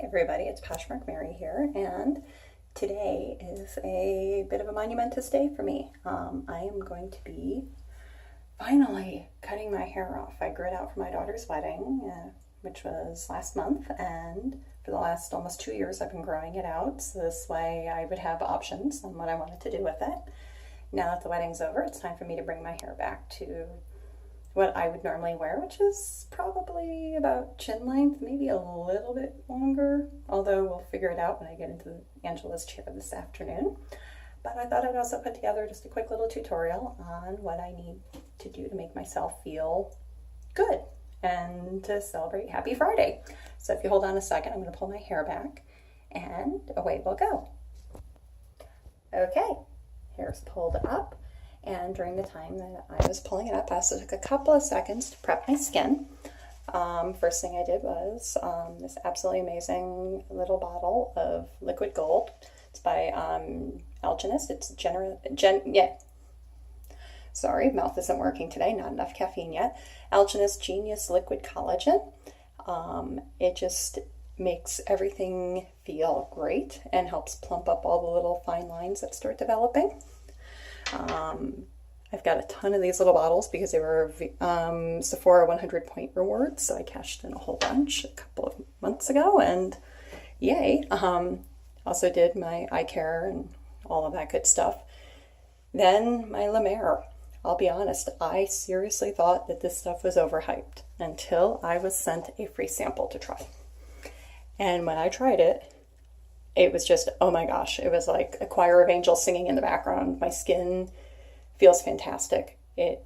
Everybody, it's Poshmark Mary here, and today is a bit of a monumentous day for me. I am going to be finally cutting my hair off. I grew it out for my daughter's wedding, which was last month, and for the last almost 2 years I've been growing it out, so this way I would have options on what I wanted to do with it. Now that the wedding's over, it's time for me to bring my hair back to what I would normally wear, which is probably about chin length, maybe a little bit longer, although we'll figure it out when I get into Angela's chair this afternoon. But I thought I'd also put together just a quick little tutorial on what I need to do to make myself feel good and to celebrate Happy Friday. So if you hold on a second, I'm going to pull my hair back and away we'll go. Okay, hair's pulled up. And during the time that I was pulling it up, I also took a couple of seconds to prep my skin. First thing I did was this absolutely amazing little bottle of liquid gold. It's by Algenist. It's sorry, mouth isn't working today, not enough caffeine yet. Algenist Genius Liquid Collagen. It just makes everything feel great and helps plump up all the little fine lines that start developing. I've got a ton of these little bottles because they were Sephora 100-point rewards, so I cashed in a whole bunch a couple of months ago, and yay. Also did my eye care and all of that good stuff. Then my La Mer. I'll be honest, I seriously thought that this stuff was overhyped until I was sent a free sample to try. And when I tried it, it was just, oh my gosh, it was like a choir of angels singing in the background. My skin feels fantastic. It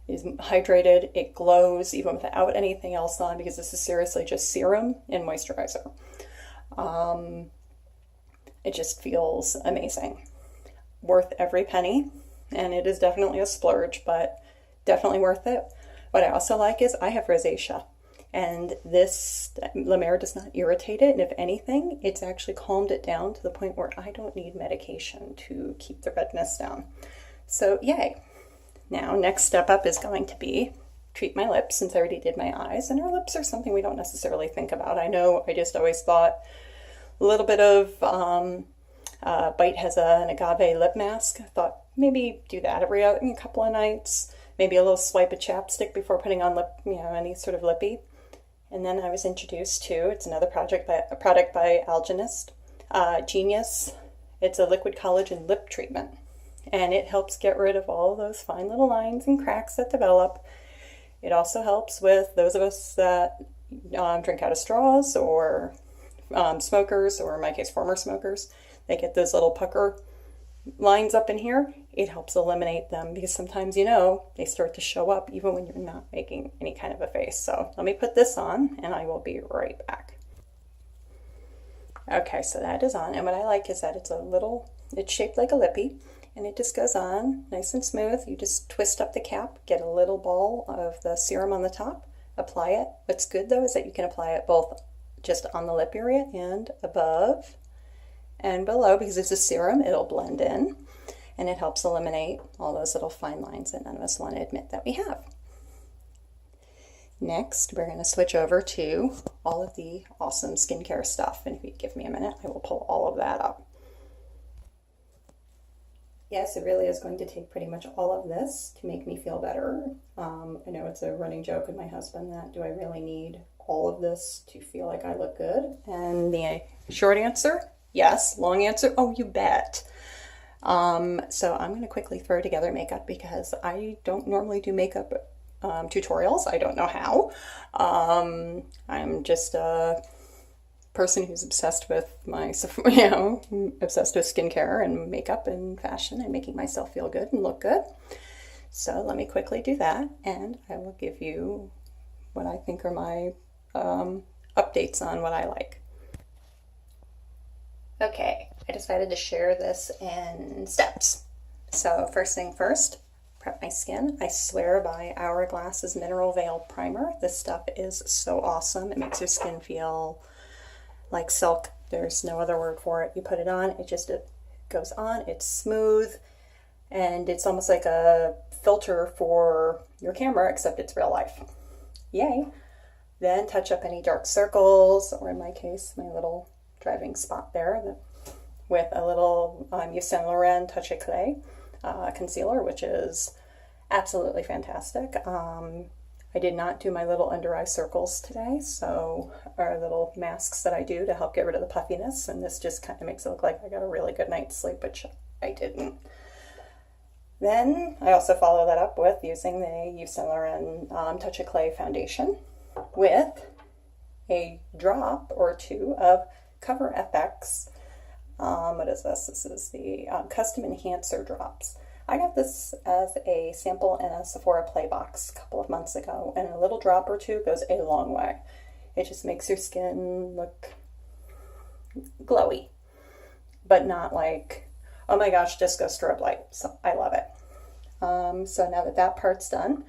is hydrated, it glows even without anything else on, because this is seriously just serum and moisturizer. It just feels amazing. Worth every penny, and it is definitely a splurge, but definitely worth it. What I also like is I have rosacea. And this La Mer does not irritate it, and if anything, it's actually calmed it down to the point where I don't need medication to keep the redness down. So yay. Now next step up is going to be treat my lips, since I already did my eyes, and our lips are something we don't necessarily think about. I know I just always thought a little bit of Bite has an agave lip mask. I thought maybe do that every other couple of nights, maybe a little swipe of chapstick before putting on lip, any sort of lippy. And then I was introduced to, it's another product by Algenist, Genius. It's a liquid collagen lip treatment. And it helps get rid of all of those fine little lines and cracks that develop. It also helps with those of us that drink out of straws, or smokers, or in my case, former smokers. They get those little pucker lines up in here. It helps eliminate them, because sometimes, they start to show up even when you're not making any kind of a face. So let me put this on and I will be right back. Okay, so that is on, and what I like is that it's shaped like a lippy, and it just goes on nice and smooth. You just twist up the cap, get a little ball of the serum on the top, apply it. What's good though is that you can apply it both just on the lip area and above and below, because it's a serum, it'll blend in, and it helps eliminate all those little fine lines that none of us want to admit that we have. Next, we're going to switch over to all of the awesome skincare stuff, and if you give me a minute, I will pull all of that up. Yes, it really is going to take pretty much all of this to make me feel better. I know it's a running joke with my husband that, do I really need all of this to feel like I look good? And the short answer, yes. Long answer, oh, you bet. So I'm going to quickly throw together makeup, because I don't normally do makeup tutorials. I don't know how. I'm just a person who's obsessed with obsessed with skincare and makeup and fashion and making myself feel good and look good. So let me quickly do that, and I will give you what I think are my updates on what I like. Okay, I decided to share this in steps. So first thing first, prep my skin. I swear by Hourglass's Mineral Veil Primer. This stuff is so awesome. It makes your skin feel like silk. There's no other word for it. You put it on, it goes on, it's smooth, and it's almost like a filter for your camera, except it's real life. Yay. Then touch up any dark circles, or in my case, my little driving spot there, with a little Yves Saint Laurent Touch Decay concealer, which is absolutely fantastic. I did not do my little under eye circles today, so our little masks that I do to help get rid of the puffiness, and this just kind of makes it look like I got a really good night's sleep, which I didn't. Then I also follow that up with using the Yves Saint Laurent Touch of Clay foundation with a drop or two of Cover FX. What is this? This is the Custom Enhancer Drops. I got this as a sample in a Sephora play box a couple of months ago, and a little drop or two goes a long way. It just makes your skin look glowy, but not like, oh my gosh, disco strobe light. So I love it. So now that that part's done,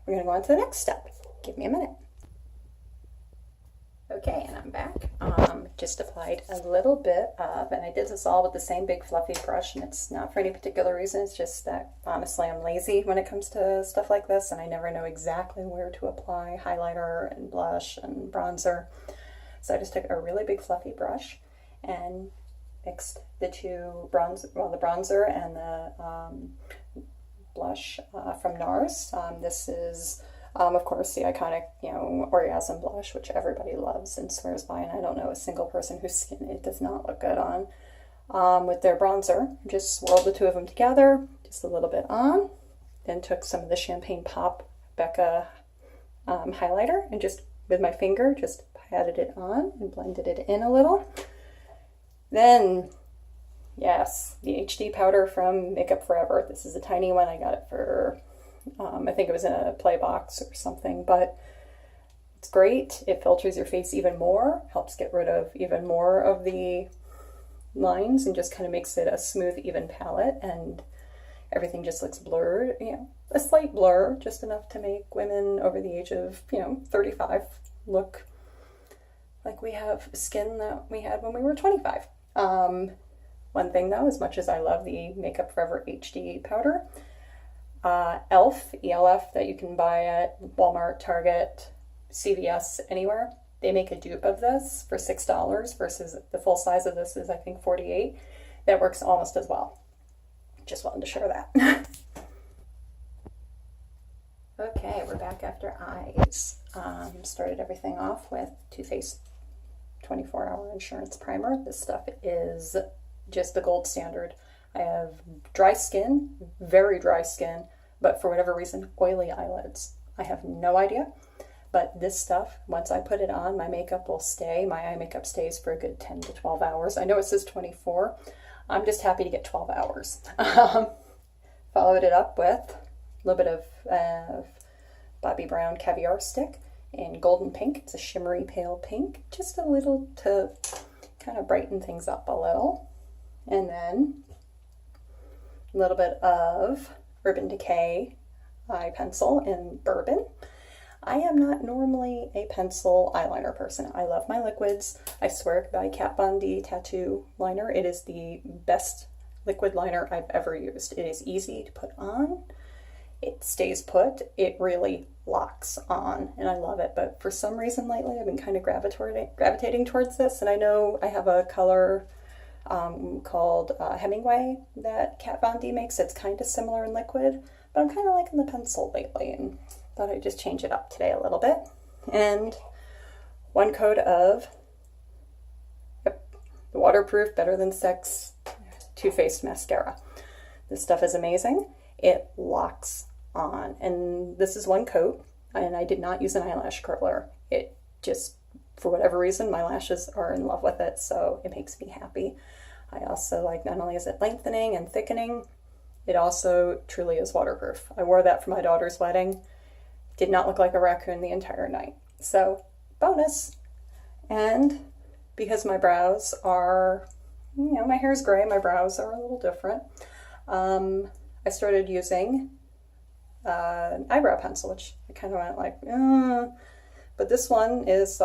we're going to go on to the next step. Give me a minute. Okay, and I'm back. Just applied a little bit of, and I did this all with the same big fluffy brush, and it's not for any particular reason. It's just that honestly I'm lazy when it comes to stuff like this, and I never know exactly where to apply highlighter and blush and bronzer. So I just took a really big fluffy brush and mixed the two the bronzer and the blush from Nars. This is of course, the iconic, Orgasm blush, which everybody loves and swears by, and I don't know a single person whose skin it does not look good on. With their bronzer, just swirled the two of them together, just a little bit on, then took some of the Champagne Pop Becca highlighter, and just with my finger, just patted it on and blended it in a little. Then, yes, the HD powder from Makeup Forever. This is a tiny one. I got it for I think it was in a play box or something, but it's great. It filters your face even more, helps get rid of even more of the lines, and just kind of makes it a smooth, even palette, and everything just looks blurred, a slight blur, just enough to make women over the age of, 35 look like we have skin that we had when we were 25. One thing though, as much as I love the Makeup Forever HD powder, ELF, that you can buy at Walmart, Target, CVS, anywhere, they make a dupe of this for $6 versus the full size of this is I think $48. That works almost as well. Just wanted to share that. Okay, we're back after eyes. Started everything off with Too Faced 24-Hour Insurance Primer. This stuff is just the gold standard. I have dry skin, very dry skin, but for whatever reason, oily eyelids. I have no idea, but this stuff, once I put it on, my makeup will stay. My eye makeup stays for a good 10 to 12 hours. I know it says 24. I'm just happy to get 12 hours. Followed it up with a little bit of Bobbi Brown Caviar Stick in golden pink. It's a shimmery pale pink, just a little to kind of brighten things up a little. And then a little bit of Urban Decay eye pencil in Bourbon. I am not normally a pencil eyeliner person. I love my liquids. I swear by Kat Von D Tattoo Liner. It is the best liquid liner I've ever used. It is easy to put on. It stays put. It really locks on, and I love it. But for some reason lately, I've been kind of gravitating towards this, and I know I have a color called Hemingway that Kat Von D makes. It's kind of similar in liquid, but I'm kind of liking the pencil lately, and thought I'd just change it up today a little bit. And one coat of the waterproof Better Than Sex Too Faced mascara. This stuff is amazing. It locks on, and this is one coat, and I did not use an eyelash curler. It just, for whatever reason, my lashes are in love with it, so it makes me happy. I also like, not only is it lengthening and thickening, it also truly is waterproof. I wore that for my daughter's wedding. Did not look like a raccoon the entire night. So, bonus. And because my brows are, my hair's gray, my brows are a little different, I started using an eyebrow pencil, which I kind of went like, but this one is,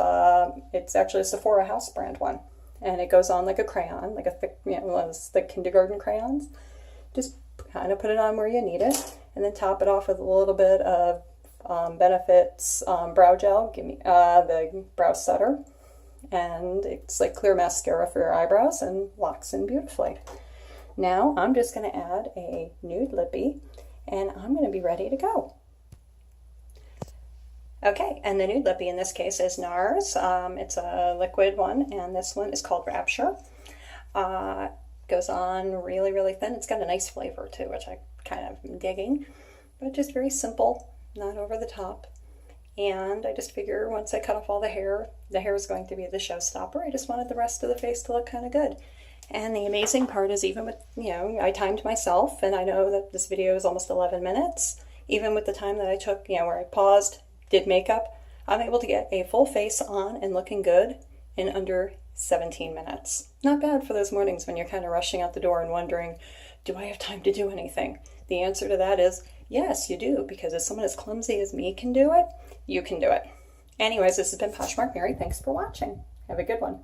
it's actually a Sephora house brand one. And it goes on like a crayon, like a thick, one of those thick kindergarten crayons. Just kind of put it on where you need it, and then top it off with a little bit of Benefits Brow Gel, give me the Brow Setter, and it's like clear mascara for your eyebrows and locks in beautifully. Now I'm just going to add a nude lippy, and I'm going to be ready to go. Okay, and the nude lippy in this case is Nars. It's a liquid one, and this one is called Rapture. Goes on really, really thin. It's got a nice flavor too, which I kind of am digging, but just very simple, not over the top. And I just figure once I cut off all the hair is going to be the showstopper. I just wanted the rest of the face to look kind of good. And the amazing part is, even with, I timed myself, and I know that this video is almost 11 minutes. Even with the time that I took, where I paused, did makeup, I'm able to get a full face on and looking good in under 17 minutes. Not bad for those mornings when you're kind of rushing out the door and wondering, do I have time to do anything? The answer to that is yes, you do, because if someone as clumsy as me can do it, you can do it. Anyways, this has been Poshmark Mary. Thanks for watching. Have a good one.